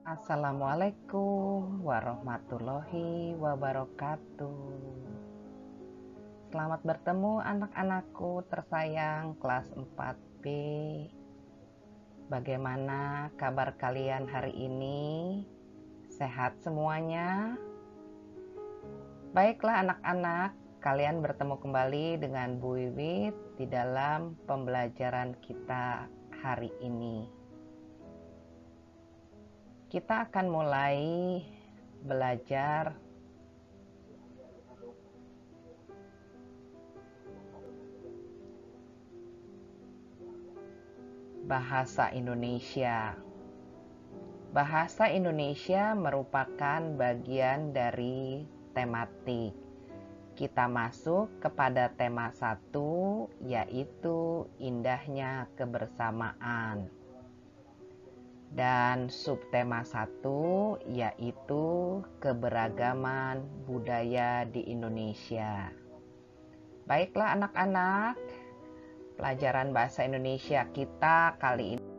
Assalamualaikum warahmatullahi wabarakatuh. Selamat bertemu anak-anakku tersayang kelas 4B. Bagaimana kabar kalian hari ini? Sehat semuanya? Baiklah anak-anak, kalian bertemu kembali dengan Bu Wiwit di dalam pembelajaran kita hari ini. Kita akan mulai belajar bahasa Indonesia. Bahasa Indonesia merupakan bagian dari tematik. Kita masuk kepada tema 1, yaitu indahnya kebersamaan. Dan subtema 1 yaitu keberagaman budaya di Indonesia. Baiklah anak-anak, pelajaran bahasa Indonesia kita kali ini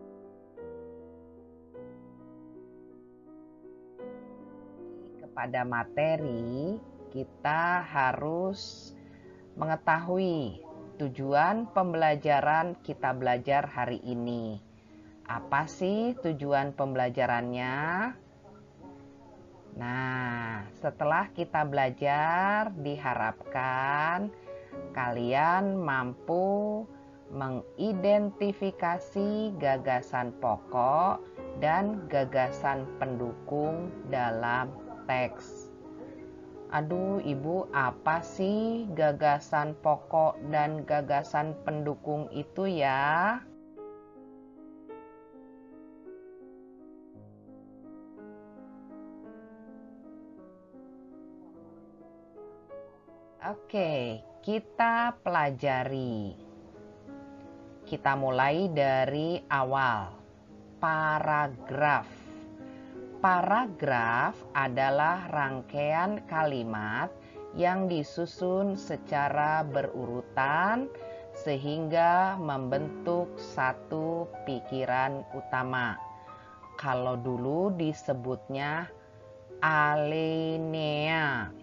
kepada materi, kita harus mengetahui tujuan pembelajaran kita belajar hari ini. Apa sih tujuan pembelajarannya? Nah, setelah kita belajar, diharapkan kalian mampu mengidentifikasi gagasan pokok dan gagasan pendukung dalam teks. Aduh, Ibu, apa sih gagasan pokok dan gagasan pendukung itu ya? Oke, kita pelajari. Kita mulai dari awal. Paragraf. Paragraf adalah rangkaian kalimat yang disusun secara berurutan sehingga membentuk satu pikiran utama. Kalau dulu disebutnya alinea.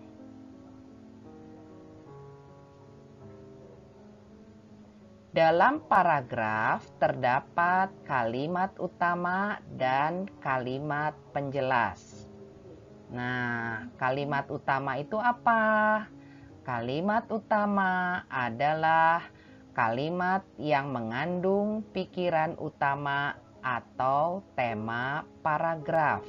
Dalam paragraf terdapat kalimat utama dan kalimat penjelas. Nah, kalimat utama itu apa? Kalimat utama adalah kalimat yang mengandung pikiran utama atau tema paragraf.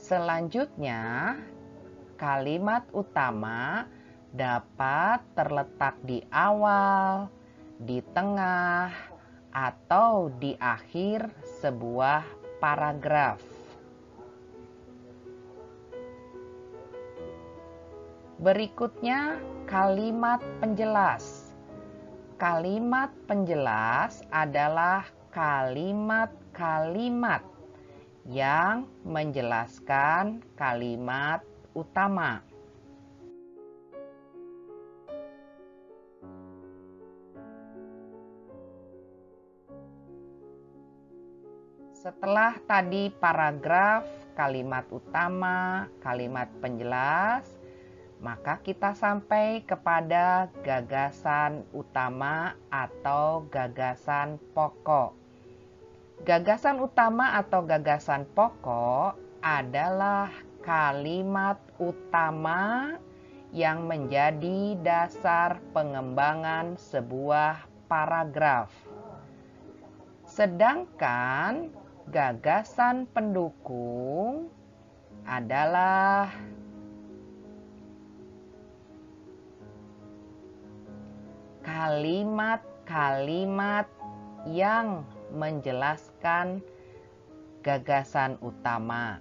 Selanjutnya, kalimat utama dapat terletak di awal, di tengah, atau di akhir sebuah paragraf. Berikutnya, kalimat penjelas. Kalimat penjelas adalah kalimat-kalimat yang menjelaskan kalimat utama. Setelah tadi paragraf, kalimat utama, kalimat penjelas, maka kita sampai kepada gagasan utama atau gagasan pokok. Gagasan utama atau gagasan pokok adalah kalimat utama yang menjadi dasar pengembangan sebuah paragraf. Sedangkan gagasan pendukung adalah kalimat-kalimat yang menjelaskan gagasan utama.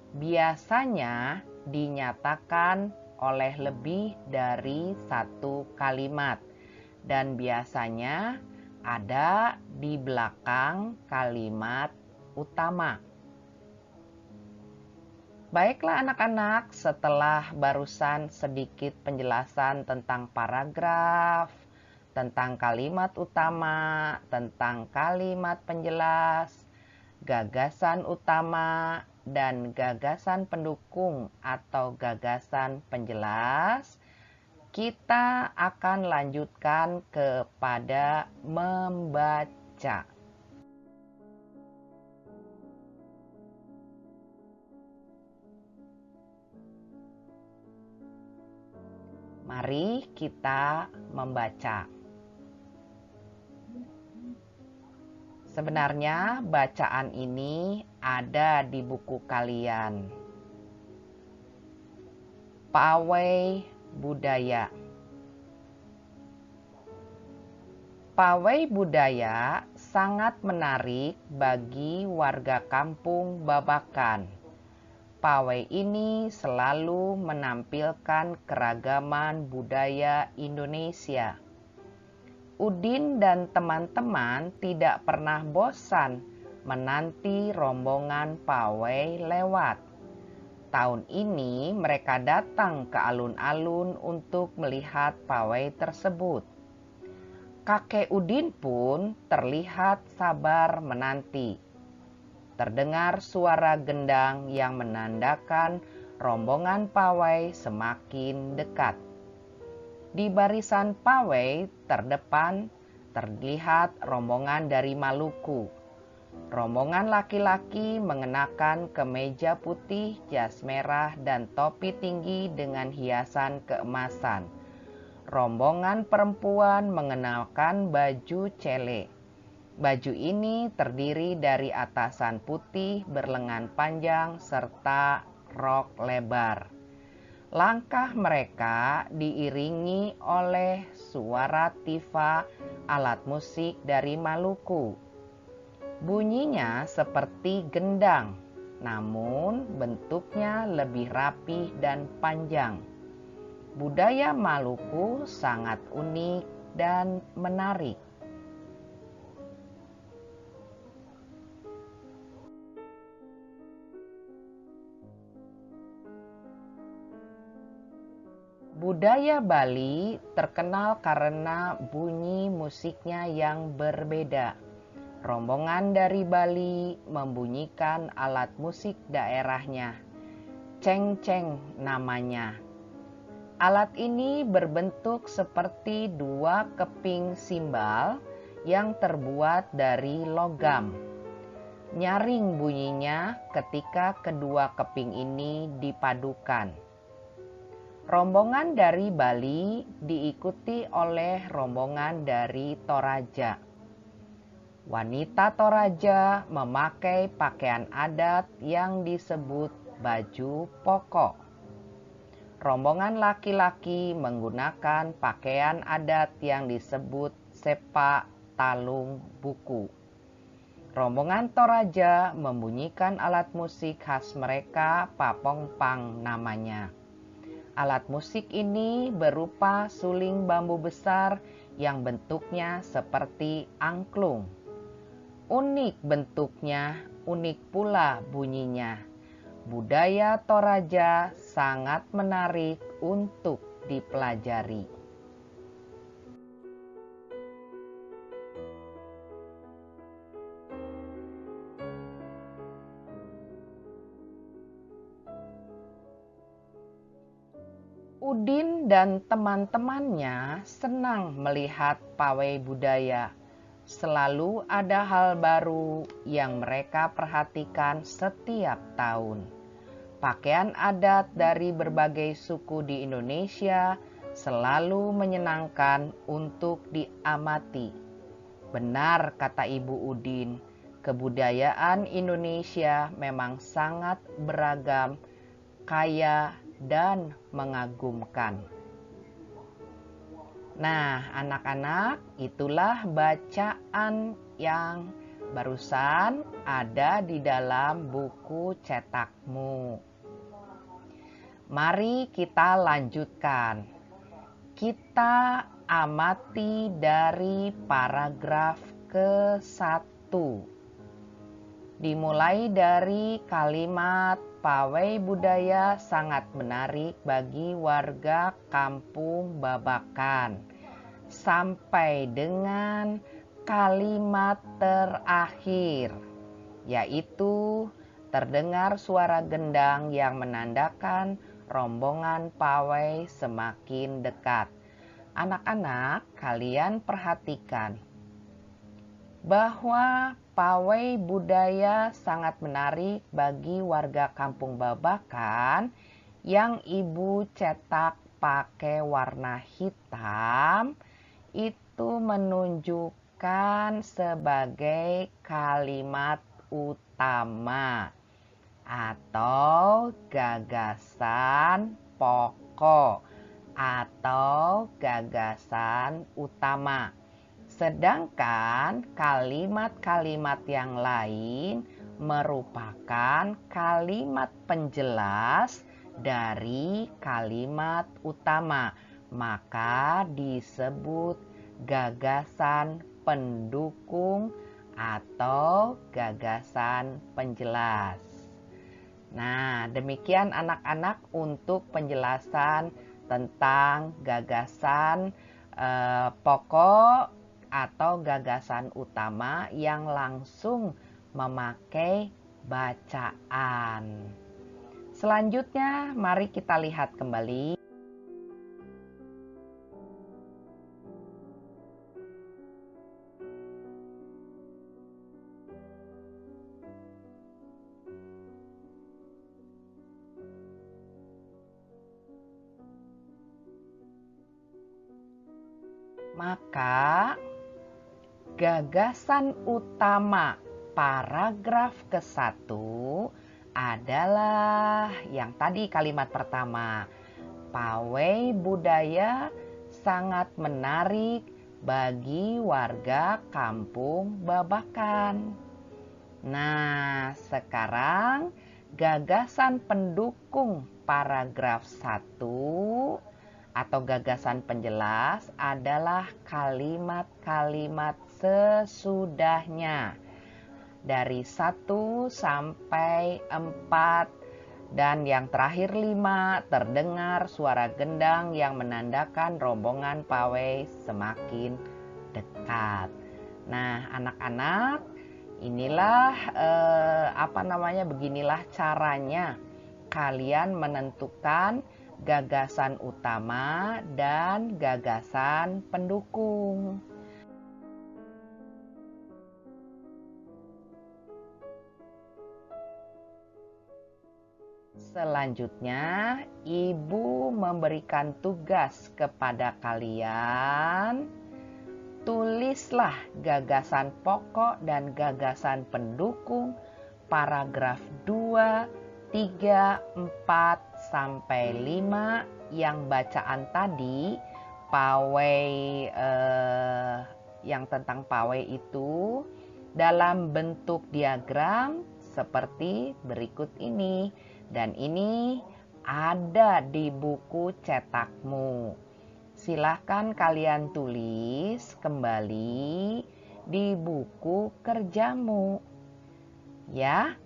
Biasanya dinyatakan oleh lebih dari satu kalimat dan biasanya ada di belakang kalimat utama. Baiklah anak-anak, setelah barusan sedikit penjelasan tentang paragraf, tentang kalimat utama, tentang kalimat penjelas, gagasan utama, dan gagasan pendukung atau gagasan penjelas, kita akan lanjutkan kepada membaca. Mari kita membaca. Sebenarnya bacaan ini ada di buku kalian. Pawai budaya. Pawai budaya sangat menarik bagi warga kampung Babakan. Pawai ini selalu menampilkan keragaman budaya Indonesia. Udin dan teman-teman tidak pernah bosan menanti rombongan pawai lewat. Tahun ini mereka datang ke alun-alun untuk melihat pawai tersebut. Kakek Udin pun terlihat sabar menanti. Terdengar suara gendang yang menandakan rombongan pawai semakin dekat. Di barisan pawai terdepan terlihat rombongan dari Maluku. Rombongan laki-laki mengenakan kemeja putih, jas merah, dan topi tinggi dengan hiasan keemasan. Rombongan perempuan mengenakan baju cele. Baju ini terdiri dari atasan putih berlengan panjang serta rok lebar. Langkah mereka diiringi oleh suara tifa, alat musik dari Maluku. Bunyinya seperti gendang, namun bentuknya lebih rapih dan panjang. Budaya Maluku sangat unik dan menarik. Budaya Bali terkenal karena bunyi musiknya yang berbeda. Rombongan dari Bali membunyikan alat musik daerahnya. Ceng-ceng namanya. Alat ini berbentuk seperti dua keping simbal yang terbuat dari logam. Nyaring bunyinya ketika kedua keping ini dipadukan. Rombongan dari Bali diikuti oleh rombongan dari Toraja. Wanita Toraja memakai pakaian adat yang disebut baju pokok. Rombongan laki-laki menggunakan pakaian adat yang disebut sepak talung buku. Rombongan Toraja membunyikan alat musik khas mereka, papongpang namanya. Alat musik ini berupa suling bambu besar yang bentuknya seperti angklung. Unik bentuknya, unik pula bunyinya. Budaya Toraja sangat menarik untuk dipelajari. Udin dan teman-temannya senang melihat pawai budaya. Selalu ada hal baru yang mereka perhatikan setiap tahun. Pakaian adat dari berbagai suku di Indonesia selalu menyenangkan untuk diamati. Benar kata Ibu Udin, kebudayaan Indonesia memang sangat beragam, kaya, dan mengagumkan. Nah, anak-anak, itulah bacaan yang barusan ada di dalam buku cetakmu. Mari kita lanjutkan. Kita amati dari paragraf ke-1. Dimulai dari kalimat pawai budaya sangat menarik bagi warga kampung Babakan. sampai dengan kalimat terakhir, yaitu terdengar suara gendang yang menandakan rombongan pawai semakin dekat. Anak-anak, kalian perhatikan bahwa pawai budaya sangat menarik bagi warga Kampung Babakan yang ibu cetak pakai warna hitam. Itu menunjukkan sebagai kalimat utama atau gagasan pokok atau gagasan utama. Sedangkan kalimat-kalimat yang lain merupakan kalimat penjelas dari kalimat utama, maka disebut gagasan pendukung atau gagasan penjelas. Nah, demikian anak-anak untuk penjelasan tentang gagasan pokok atau gagasan utama yang langsung memakai bacaan. Selanjutnya, mari kita lihat kembali. Maka gagasan utama paragraf ke-1 adalah yang tadi kalimat pertama. Pawai budaya sangat menarik bagi warga Kampung Babakan. Nah, sekarang gagasan pendukung paragraf 1 atau gagasan penjelas adalah kalimat-kalimat sesudahnya dari 1 sampai 4 dan yang terakhir 5 terdengar suara gendang yang menandakan rombongan pawai semakin dekat. Nah, anak-anak, inilah beginilah caranya kalian menentukan gagasan utama dan gagasan pendukung. Selanjutnya, ibu memberikan tugas kepada kalian. Tulislah gagasan pokok dan gagasan pendukung paragraf 2, 3, 4, sampai 5 yang bacaan tadi yang tentang pawai itu dalam bentuk diagram seperti berikut ini, dan ini ada di buku cetakmu. Silahkan kalian tulis kembali di buku kerjamu ya.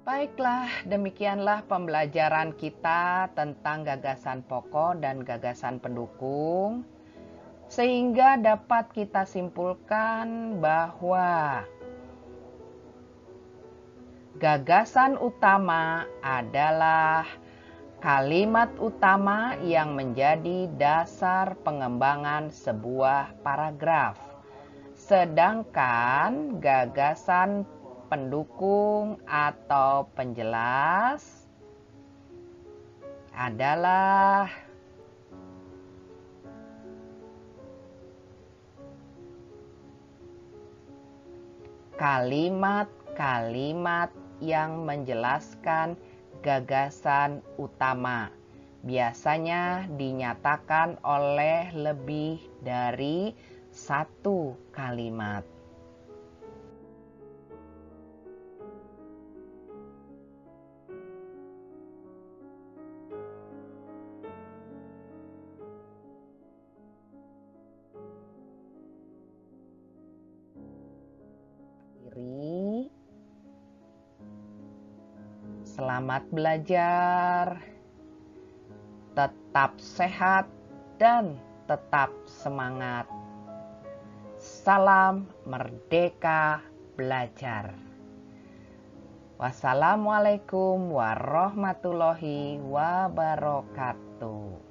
Baiklah, demikianlah pembelajaran kita tentang gagasan pokok dan gagasan pendukung, sehingga dapat kita simpulkan bahwa gagasan utama adalah kalimat utama yang menjadi dasar pengembangan sebuah paragraf. Sedangkan gagasan pendukung atau penjelas adalah kalimat-kalimat yang menjelaskan gagasan utama. Biasanya dinyatakan oleh lebih dari satu kalimat. Selamat belajar, tetap sehat dan tetap semangat. Salam merdeka belajar. Wassalamualaikum warahmatullahi wabarakatuh.